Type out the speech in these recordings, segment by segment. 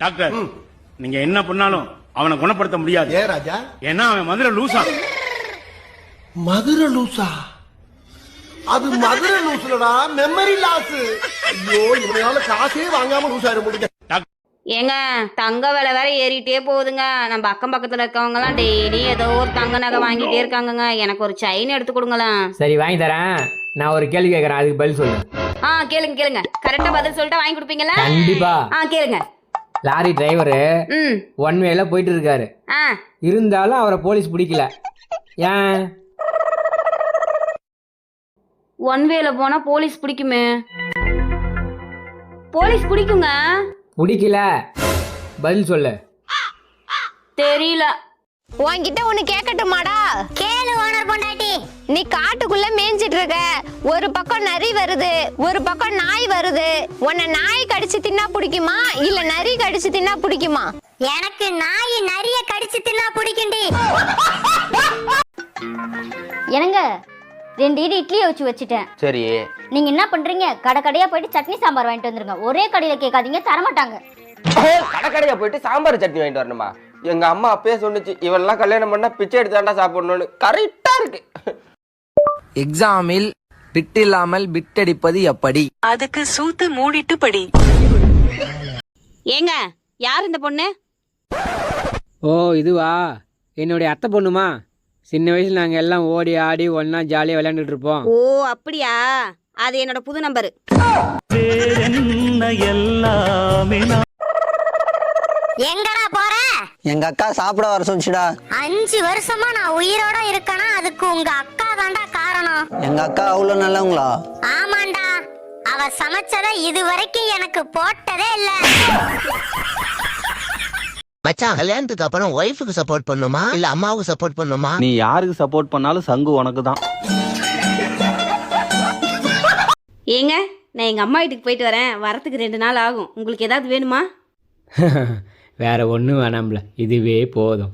Doctor நீங்க என்ன பண்ணாலும் அவனை குணப்படுத்த முடியாது. ஏன் ராஜா? ஏன்னா அவன் மதுரை லூசா. மதுரை லூசா? அது மதுரை லூசுலடா, மெமரி லாஸ். ஐயோ, இவனால காசே வாங்காம லூஸ் ஆயிட முடியும். ஏங்க தங்க விலை வேற ஏறிட்டே போகுதுங்க. நம்ம அக்கம் பக்கத்துல இருக்கவங்க எல்லாம் டெய்லி ஏதோ ஒரு தங்க நகை வாங்கிட்டே இருக்காங்கங்க. எனக்கு ஒரு செயின் எடுத்து கொடுங்களேன். சரி வாங்கி தரேன். நான் ஒரு கேள்வி கேட்கறேன், அதுக்கு பதில் சொல்லு. கேளுங்க கேளுங்க. கரெக்டா பதில் சொல்லிட்டா வாங்கி கொடுப்பீங்களா? கண்டிப்பா. கேளுங்க. லாரி டிரைவரு ஒன் வேல போயிட்டு இருக்காரு. இருந்தாலும் அவரை போலீஸ் பிடிக்கல. ஏன்? ஒன் வேல போனா போலீஸ் பிடிக்குமே. போலீஸ் பிடிக்குங்க. பிடிக்கல, பதில் சொல்லு. தெரியல. உன்கிட்ட ஒண்ணு கேட்கட்டுமாடா? கேளு ஓனர் பொண்டாட்டி. நீ காட்டுக்குள்ள மேய்ஞ்சிட்டு இருக்க, ஒரு பக்கம் நரி வருது, ஒரு பக்கம் நாய் வருது. உன்னை நாய் கடிச்சு தின்னா பிடிக்குமா இல்ல நரி கடிச்சு தின்னா பிடிக்குமா? எனக்கு நாய் நரிய கடிச்சு தின்னா பிடிக்கும்டி. என்னங்க 2 இட்லியை வச்சுட்டேன். சரி, நீங்க என்ன பண்றீங்க? கடையா போயிட்டு சட்னி சாம்பார் வாங்கிட்டு வந்துருங்க. ஒரே கடையில கேட்காதீங்க, தரமாட்டாங்க. கடையா போயிட்டு சாம்பார் சட்னி வாங்கிட்டு வரணுமா? எங்க அம்மா அப்பயே சொன்னுச்சு, இவெல்லாம் கல்யாணம் பண்ணா பிச்சை எடுத்து தாண்டா சாப்பிடணும்னு. கரெக்டா இருக்கு. எக்ஸாமில் பிட் இல்லாமல் பிட் அடிப்பது எப்படி? அதுக்கு சூத்து மூடிட்டு படி. ஏங்க யார் இந்த பொண்ணு? ஓ இதுவா? என்னுடைய அத்தை பொண்ணுமா? சின்ன வயசுல நாங்க எல்லாம் ஓடி ஆடி ஒன்னா ஜாலியா விளையாண்டுட்டு இருப்போம். ஓ அப்படியா? அது என்னோட புது நம்பர். எங்கடா போற? எங்க அக்கா சாப்பிட வர சொல்லுச்சுடா. 5 வருஷமா நான் உயிரோட இருக்கனா, அதுக்கு உங்க அக்கா தாண்டா காரணம். எங்க அக்கா அவ்வளவு நல்லவங்களா? ஆமாண்டா, அவ சமைச்சத இது வரைக்கும் எனக்கு போட்டதே இல்ல. மச்சான், கல்யாணத்துக்கு அப்புறம் ஒய்ஃபுக்கு சப்போர்ட் பண்ணுமா இல்ல அம்மாவுக்கு சப்போர்ட் பண்ணுமா? நீ யாருக்கு சப்போர்ட் பண்ணாலும் சங்கு உனக்கு தான். ஏங்க நான் எங்க அம்மா வீட்டுக்கு போயிட்டு வரேன். வரத்துக்கு 2 நாள் ஆகும். உங்களுக்கு ஏதாவது வேணுமா? வேற ஒண்ணும் வேணாம்ல, இதுவே போதும்.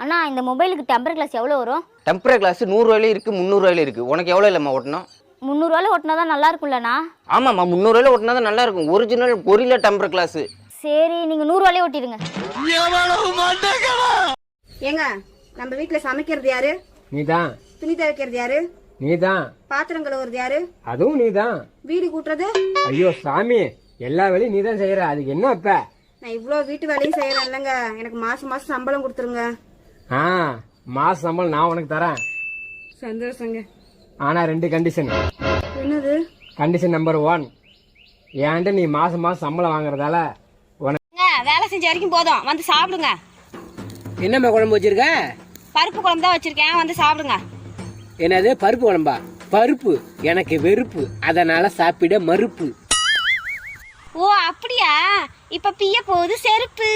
அண்ணா இந்த மொபைலுக்கு டெம்பர் கிளாஸ் எவ்வளவு வரும்? டெம்பரர் கிளாஸ் 100 ரூபாயில இருக்கு, 300 ரூபாயில இருக்கு. உனக்கு எவ்வளவு இல்லம்மா ஓட்டணும்? 300 ரூபாயில ஓட்டினாதான் நல்லா இருக்கும்லண்ணா? ஆமாம்மா, 300 ரூபாயில ஓட்டினாதான் நல்லா இருக்கும். Original Gorilla tempered glass. சரி நீங்க 100 ரூபாயிலே ஓட்டிடுங்க. ஏங்க நம்ம வீட்டுல சமைக்கிறது யாரு? நீதான். துணி துவைக்கிறது யாரு? நீதான். பாத்திரம் கழுவுறது யாரு? அதுவும் நீதான். வீடு கூட்டுறது? ஐயோ சாமி, எல்லா வேலையும் நீதான் செய்யற. அதுக்கு என்ன இப்ப? நான் இவ்ளோ வீட்டு வேலையும் செய்யறேன் இல்லங்க, எனக்கு மாசம் மாசம் சம்பளம் கொடுத்துருங்க. மாச சம்பளம் நான் உனக்கு தரேன். சந்தோஷங்க. ஆனா 2 கண்டிஷன். என்னது? கண்டிஷன் நம்பர் 1, ஏன்ட்ட நீ மாசம் மாசம் சம்பளம் வாங்குறதால வேலை செஞ்ச வரைக்கும் போதும், வந்து சாப்பிடுங்க. என்னம்மா குழம்பு வச்சிருக்க? பருப்பு குழம்பு தான் வச்சிருக்கேன், வந்து சாப்பிடுங்க. என்னது பருப்பு குழம்பா? பருப்பு எனக்கு வெறுப்பு, அதனால சாப்பிட மறுப்பு. ஓ அப்படியா? இப்ப பிய போகுது செருப்பு.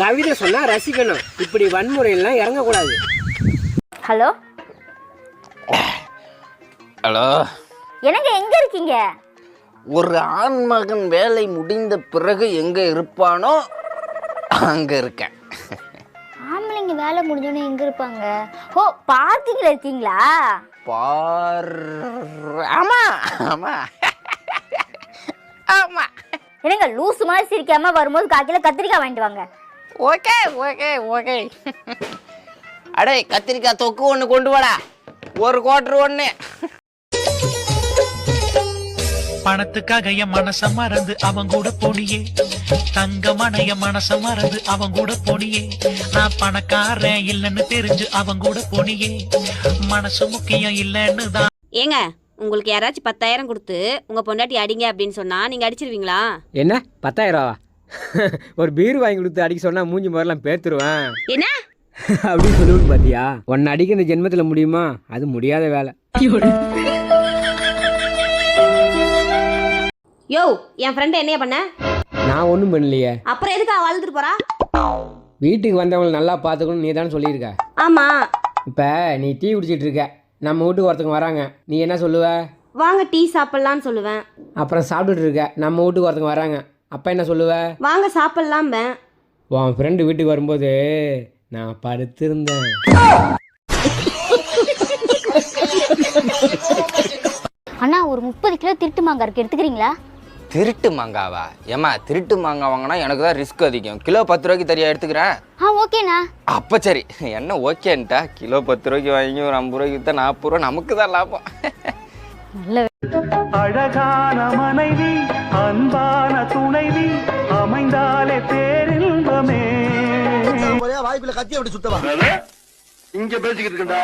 கவிதை சொன்னா ரசிக்கணும், இப்படி வன்முறையெல்லாம் இறங்கக்கூடாது. ஹலோ ஹலோ, என்னங்க எங்க இருக்கீங்க? ஒரு ஆண்மகன் வேலை முடிந்த பிறகு எங்க இருப்பானோ அங்க இருக்கேன். ஆம்பளைங்க வேலை முடிஞ்சோடனே எங்க இருப்பாங்க? ஓ பார்க்கிங்ல இருக்கீங்களா? ஆமா ஆமா ஆமா. என்னங்க லூசு மாதிரி சிரிக்காம வரும்போது காக்கில கத்திரிக்காய் வாங்கிட்டு வாங்க. Okay okay okay. அடே கத்திரிக்காய் தொக்கு ஒன்று கொண்டு வாடா, 1 குவார்டர் ஒன்று. பணத்துக்காக என் மனச மறந்து அவன் கூட போனியே, தங்கமான என் மனச மறந்து அவன் கூட போனியே. நான் பணக்காரன் இல்லைன்னு தெரிஞ்சு அவன் கூட போனியே, மனசு முக்கியம் இல்லைன்னு தான். ஏங்க உங்களுக்கு யாராச்சும் 10,000 கொடுத்து உங்க பொண்டாட்டி அடிங்க அப்படின்னு சொன்னா நீங்க அடிச்சிருவீங்களா? என்ன 10,000? ஒரு பீர் வாங்கி கொடுத்து அடிக்க சொன்னா மூஞ்சி முதல்லாம் பேத்துருவேன். என்ன அப்படின்னு சொல்லுவது பாத்தியா? உன்னை அடிக்க இந்த ஜென்மத்துல முடியுமா? அது முடியாத வேலை. யோ என் ஃப்ரெண்ட் என்னைய பண்ண? நான் ஒன்றும் பண்ணலையே. அப்புறம் எதுக்கு அவ அழுதுட்டு போறா? வீட்டுக்கு வந்தவங்களை நல்லா பார்த்துக்கணும் நீ தானே சொல்லியிருக்க. ஆமா. இப்போ நீ டீ குடிச்சிட்டு இருக்க, நம்ம வீட்டுக்கு ஒருத்தவங்க வராங்க, நீ என்ன சொல்லுவ? வாங்க டீ சாப்பிடலான்னு சொல்லுவேன். அப்புறம் சாப்பிட்டுட்டு இருக்க, நம்ம வீட்டுக்கு ஒருத்தவங்க வராங்க, அப்போ என்ன சொல்லுவ? வாங்க சாப்பிடலாம். உன் ஃப்ரெண்டு வீட்டுக்கு வரும்போது நான் படுத்திருந்தேன். அண்ணா ஒரு 30 கிலோ திருட்டு மாங்காய் இருக்கு, எடுத்துக்கிறீங்களா? திருட்டு மாங்காவா? ஏமா திருட்டு மாங்காய் வாங்கினா எனக்கு தான் ரிஸ்க் அதிகம். கிலோ 10 ரூபாய்க்கு தெரியா எடுத்துக்கிறேன். ஓகேண்ணா. அப்ப சரி, என்ன ஓகேன்ட்டா? கிலோ 10 ரூபாய்க்கு வாங்கி ஒரு 50 ரூபாய்க்கு வித்தா 40 ரூபா நமக்கு தான் லாபம். அழகான மனைவி அன்பான துணைவி அமைந்தாலே பேரின்பமே. வாய்ப்புல கத்தி அப்படி சுத்தவா இங்க பேசிக்கிட்டு இருக்கா?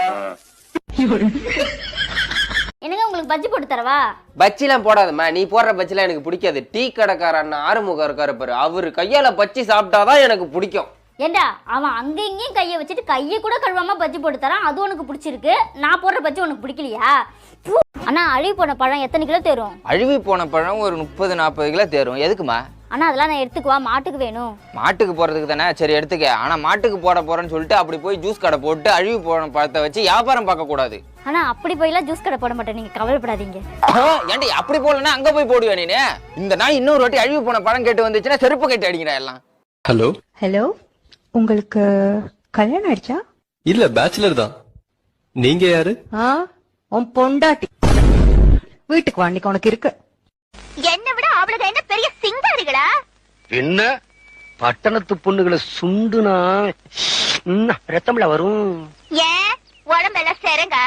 என்னங்க உங்களுக்கு பஜ்ஜி போட்டு தரவா? பச்சிலாம் போடாதம்மா, நீ போடுற பச்சிலாம் எனக்கு பிடிக்காது. டீ கடைக்கார அண்ணா ஆறுமுகம் இருக்காரு பாரு, அவரு கையால பச்சி சாப்பிட்டாதான் எனக்கு பிடிக்கும். ஏண்டா அவன் அங்க இங்கேயும் கையை வச்சுட்டு கையை கூட கழுவாம பஜ்ஜி போட்டு தரான், அது உனக்கு பிடிச்சிருக்கு. நான் போடுற பஜ்ஜி உனக்கு பிடிக்கலையா? அண்ணா அழுவி போன பழம் எத்தனை கிலோ தேரும்? அழுவி போன பழம் ஒரு 30-40 கிலோ தேரும். எதுக்குமா? அண்ணா அதெல்லாம் நான் எடுத்துக்குவா, மாட்டுக்கு வேணும். மாட்டுக்கு போறதுக்கு தானே? சரி எடுத்துக்க. ஆனா மாட்டுக்கு போறேன்னு சொல்லிட்டு அப்படி போய் ஜூஸ் கடை போட்டு அழுவி போன பழத்தை வச்சு வியாபாரம் பார்க்க கூடாது. ஆனா அப்படி போயெல்லாம் ஜூஸ் கடை போட மாட்டேன், நீங்க கவலைப்படாதீங்க. ஏன்டி அப்படி போடலன்னா அங்க போய் போடுவேன் நீனு. இந்த நாய் இன்னொரு வாட்டி அழுவி போன பழம் கேட்டு வந்துச்சுன்னா செருப்பு கட்டி அடிக்கிறா எல்லாம். ஹலோ ஹலோ, உங்களுக்கு கல்யாணம் ஆயிடுச்சா? இல்ல பேச்சுலர் தான். நீங்க யாரு? உன் பொண்டாட்டி. வீட்டுக்கு வாண்டிக்கு உனக்கு இருக்கு. என்ன விட அவளுக்கு என்ன பெரிய சிங்காரிகளா? என்ன பட்டணத்து பொண்ணுகளை சுண்டுனா ரத்தம்ல வரும். ஏன் உடம்பெல்லாம் செருங்க?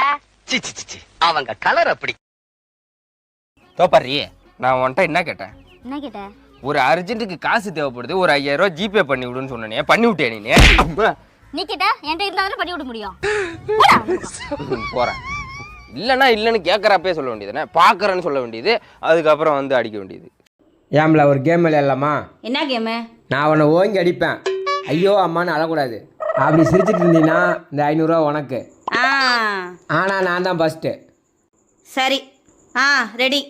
அவங்க கலர் அப்படி. தோப்பாரி, நான் உன்கிட்ட என்ன கேட்டேன்? என்ன கேட்ட? ஒரு அர்ஜென்ட்டுக்கு காசு தேவைப்படுது, ஒரு 5000 ரூபாய் ஜிபே பண்ணி விடுன்னு சொன்னே, பண்ணி விட்டே நீ? நீ கேட்ட என்கிட்ட இருந்தாலும் பண்ணி விட முடியும். போறேன். இல்லைன்னா இல்லைன்னு கேட்குறப்பே சொல்ல வேண்டியதுனே, பார்க்குறேன்னு சொல்ல வேண்டியது, அதுக்கப்புறம் வந்து அடிக்க வேண்டியது. ஏம்ல ஒரு கேம் விளையாடலாமா? என்ன கேமு? நான் உன்னை ஓங்கி அடிப்பேன், ஐயோ அம்மான்னு அழக்கூடாது. அப்படி சிரிச்சிட்டு இருந்தீங்கன்னா இந்த 500 ரூபா உனக்கு. ஆனா நான் தான் ஃபர்ஸ்ட். சரி, ரெடி,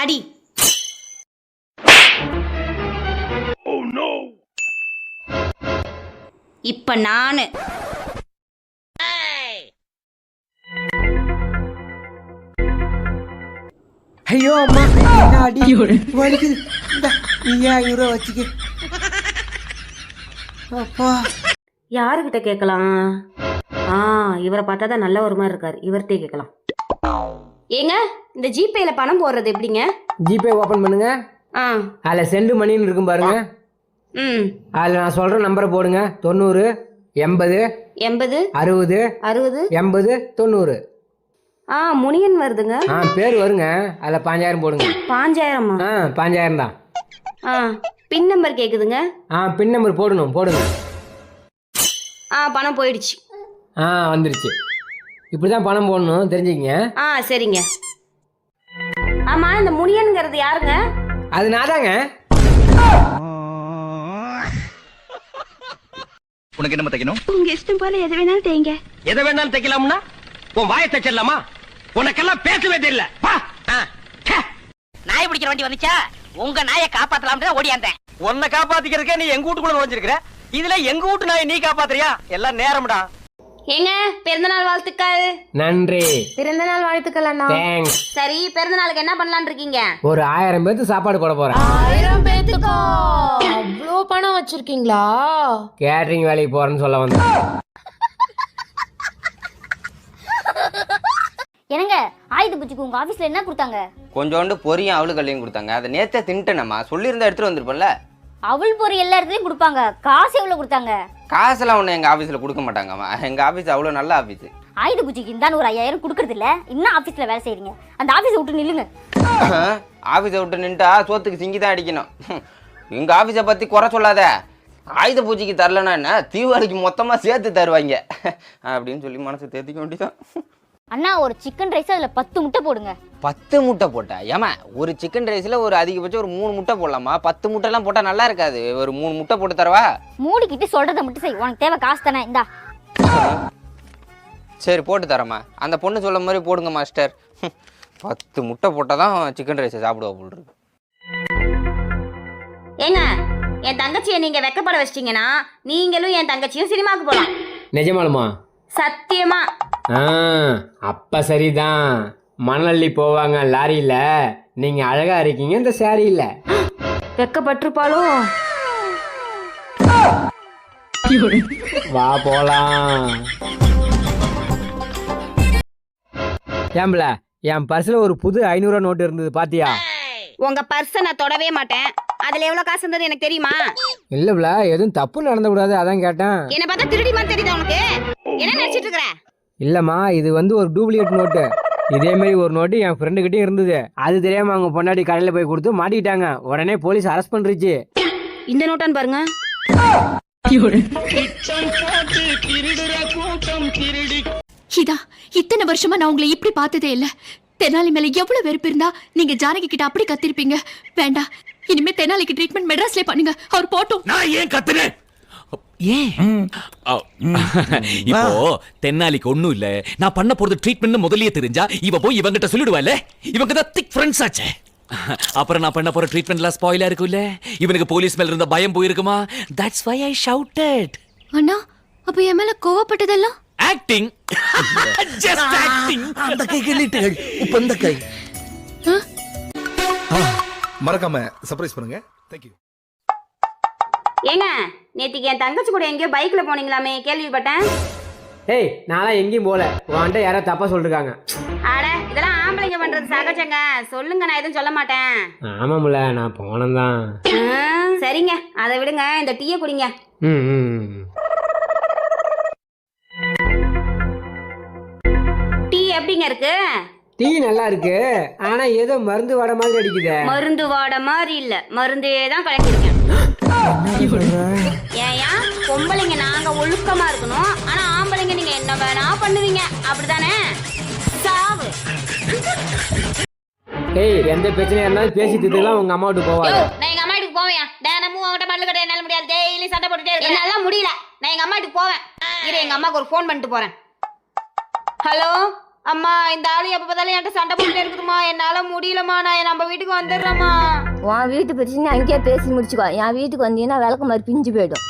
அடி. இப்ப நானு ஐயோ அம்மா அடி வலிக்குது. நீ 500 ரூபா வச்சுக்க. அப்பா யாருக்கிட்ட கேட்கலாம்? இவரை பார்த்தா தான் நல்ல ஒரு மாதிரி இருக்காரு, இவர்கிட்டே கேட்கலாம். ஏங்க, இந்த ஜிபேல பணம் போடுறது எப்படிங்க? ஜிபே ஓபன் பண்ணுங்க. அதில் சென்ட் மணின்னு இருக்கும் பாருங்க. அதில் நான் சொல்ற நம்பரை போடுங்க. 90 80 80 60 60 80 90. முனியன் வருதுங்க. பேர் வருங்க. அதில் 5000 போடுங்க. 5000? 5000 தான். பின் நம்பர் கேக்குதுங்க. பின் நம்பர் போடுங்க. பணம் போயிடுச்சு. வந்துருச்சு. இப்படிதான் பணம் போடணும், தெரிஞ்சுக்கங்க. சரிங்க. ஆமா, இந்த முனியன்ங்கிறது யாருங்க? அது நான் தாங்க. உனக்கு என்ன தைக்கணும்? உங்க இஷ்டம் போல எது வேணாலும் தேங்க. எதை வேணாலும் தைக்கலாம்னா உன் வாயை தைச்சிடலாமா? உனக்கெல்லாம் பேசவே தெரியல. நாய் பிடிக்கிற வண்டி வந்துச்சா? உங்க நாயை காப்பாத்தலாம் ஓடியாந்தேன். உன்னை காப்பாத்திக்கிறதுக்கே நீ எங்க வீட்டுக்குள்ள நுழைஞ்சிருக்கிற. இதுல எங்க வீட்டு நாயை நீ காப்பாத்துறியா? எல்லாம் நேரம்டா. ஏங்க, பிறந்தநாள் வாழ்த்துக்கள். நன்றி. பிறந்தநாள் வாழ்த்துக்கள் அண்ணா. தேங்க்ஸ். சரி, பிறந்தநாளுக்கு என்ன பண்ணலாம்னு இருக்கீங்க? ஒரு 1000 பேருக்கு சாப்பாடு போட போறேன். 1000 பேத்துக்கா? அவ்வளோ பணம் வச்சிருக்கீங்களா? கேட்டரிங் வேலைக்கு போறேன்னு சொல்ல வந்தேன். என்னங்க, ஆயுத பூஜைக்கு உங்க ஆபீஸ்ல என்ன கொடுத்தாங்க? கொஞ்சோண்டு பொரியும் அவளு கல்லையும் கொடுத்தாங்க. அதை நேத்தே தின்ட்டேனம்மா. சொல்லியிருந்தா எடுத்துட்டு வந்திருப்பேன்ல. அவள் பொரி எல்லா இடத்துலயும் கொடுப்பாங்க. காசு எவ்வளவு கொடுத்தாங்க? காசெல்லாம் ஒண்ணு எங்க ஆபீஸ்ல கொடுக்க மாட்டாங்கம்மா. எங்க ஆபீஸ் அவ்வளவு நல்ல ஆபீஸ். ஆயுத பூஜைக்கு இருந்தாலும் ஒரு 5000 கொடுக்கறது இல்ல. இன்னும் ஆபீஸ்ல வேலை செய்றீங்க. அந்த ஆபீஸை விட்டு நில்லுங்க. ஆபீஸை விட்டு நின்ட்டா சோத்துக்கு சிங்கி தான் அடிக்கணும். எங்க ஆபீஸை பத்தி குறை சொல்லாத. ஆயுத பூஜைக்கு தரலன்னா என்ன, தீபாவளிக்கு மொத்தமா சேர்த்து தருவாங்க அப்படின்னு சொல்லி மனசு தேத்திக்க வேண்டியதான். அண்ணா, ஒரு சிக்கன் ரைஸ் அதுல 10 முட்டை போடுங்க. 10 முட்டை போட்டா? ஏமா, ஒரு சிக்கன் ரைஸ்ல ஒரு அதிகபட்சம் ஒரு 3 முட்டை போடலாமா? 10 முட்டை எல்லாம் போட்டா நல்லா இருக்காது. ஒரு 3 முட்டை போட்டு தரவா? மூடிக்கிட்டு சொல்றதை மட்டும் செய். உனக்கு தேவை காசு தானே? இந்தா. சரி, போட்டு தரமா. அந்த பொண்ணு சொல்ல மாதிரி போடுங்க மாஸ்டர். 10 முட்டை போட்டாதான் சிக்கன் ரைஸை சாப்பிடுவா போல் இருக்கு. ஏங்க, என் தங்கச்சியை நீங்க வெக்கப்பட வச்சிட்டீங்கன்னா நீங்களும் என் தங்கச்சியும் சினிமாவுக்கு போலாம். நிஜமாலுமா? சத்தியமா. அப்ப சரிதான். மணலள்ளி போவாங்க லாரியில, நீங்க அழகா இருக்கீங்க இந்த சாரியில. வெக்கப்பட்டிருப்பாலும். வா போலாம். ஏம்பல, என் பர்ஸ்ல ஒரு புது 500 ரூபா நோட்டு இருந்தது பாத்தியா? உங்க பர்ஸ நான் தொடவே மாட்டேன். அதுல எவ்வளவு காசு இருந்தது எனக்கு தெரியுமா? இல்லப்ல எதுவும் தப்பு நடந்துக்கூடாது அதான் கேட்டேன். என்ன பார்த்தா திருடி மாதிரி தெரியுதா உனக்கு? என்ன நினைச்சிட்டு இருக்கற? இல்லம்மா இது வந்து ஒரு டூப்ளிகேட் நோட்டு. இதே மாதிரி ஒரு நோட்டு என் ஃப்ரெண்டு கிட்டயும் இருந்தது. அது தெரியாம அவங்க பொண்டாட்டி கடையில போய் கொடுத்து மாட்டிக்கிட்டாங்க. உடனே போலீஸ் அரெஸ்ட் பண்ணிருச்சு. இந்த நோட்டான்னு பாருங்க. இதா இத்தனை வருஷமா நான் உங்களை இப்படி பார்த்ததே இல்ல. தெனாலி மேல எவ்வளவு வெறுப்பு இருந்தா நீங்க ஜானகி கிட்ட அப்படி கத்திருப்பீங்க. வேண்டாம், இனிமே தெனாலிக்கு ட்ரீட்மெண்ட் மெட்ராஸ்ல பண்ணுங்க. அவர் போட்டும். நான் ஏன் கத்துறேன்? இப்போ தென்னாலிக்கு ஒண்ணும் இல்ல, நான் பண்ண போறது ட்ரீட்மெண்ட் முதல்லயே தெரிஞ்சா இவ போய் இவங்கிட்ட சொல்லிடுவாள். இவங்க தான் திக் ஃப்ரெண்ட்ஸ் ஆச்சே. அப்புறம் நான் பண்ண போற ட்ரீட்மெண்ட்லாம் ஸ்பாயிலா இருக்கும்ல. இவனுக்கு போலீஸ் மேல இருந்த பயம் போயிருக்குமா? That's why I shouted. அண்ணா அப்ப என் மேல கோவப்பட்டதெல்லாம் ஆக்டிங். Just acting. அந்த கை கிள்ளிட்டுகள் இப்ப இந்த கை மறக்காம சர்ப்ரைஸ் பண்ணுங்க. தேங்க்யூ. ஏங்க நேத்திக்கு என் தங்கச்சி கூட எங்கேயோ பைக்ல போனீங்களாமே, கேள்விப்பட்டேன். ஏய் நான்லாம் எங்கேயும் போல. உன்கிட்ட யாரோ தப்பா சொல்லிருக்காங்க. அட இதெல்லாம் ஆம்பளைங்க பண்றது சகஜங்க. சொல்லுங்க, நான் எதுவும் சொல்ல மாட்டேன். ஆமாம்ல நான் போனதான். சரிங்க அதை விடுங்க, இந்த டீயை குடிங்க. டீ எப்படிங்க இருக்கு? டீ நல்லா இருக்கு, ஆனா ஏதோ மருந்து வாட மாதிரி அடிக்குதே. மருந்து வாட மாதிரி இல்ல, மருந்தே தான் கலக்கிருக்கேன். ஏயா பொம்பளைங்க நாங்க ஒழுக்கமா இருக்கணும், ஆனா ஆம்பளைங்க நீங்க என்ன வேணா பண்ணுவீங்க, அப்படிதானே? சாவு. ஏய் எந்த பிரச்சனையா இருந்தாலும் பேசி தீர்த்துக்கலாம். உங்க அம்மா வீட்டுக்கு போவாங்க. நான் எங்க அம்மா வீட்டுக்கு போவேன். தினமும் அவங்ககிட்ட மல்லு கட்ட என்னால முடியாது. டெய்லி சண்டை போட்டுட்டே இருக்கேன். என்னால முடியல. நான் எங்க அம்மா வீட்டுக்கு போவேன். இரு எங்க அம்மாக்கு ஒரு ஃபோன் பண்ணிட்டு போறேன். ஹலோ அம்மா, இந்த ஆளு எப்ப பார்த்தாலும் என்கிட்ட சண்டை போட்டுட்டே இருக்குதுமா, என்னால முடியலம்மா, நான் நம்ம வீட்டுக்கு வந்துடுறேம்மா. உன் வீட்டு பிரச்சனை அங்கேயே பேசி முடிச்சுக்கோ. என் வீட்டுக்கு வந்தீங்கன்னா விளக்கு மாதிரி பிஞ்சு போயிடும்.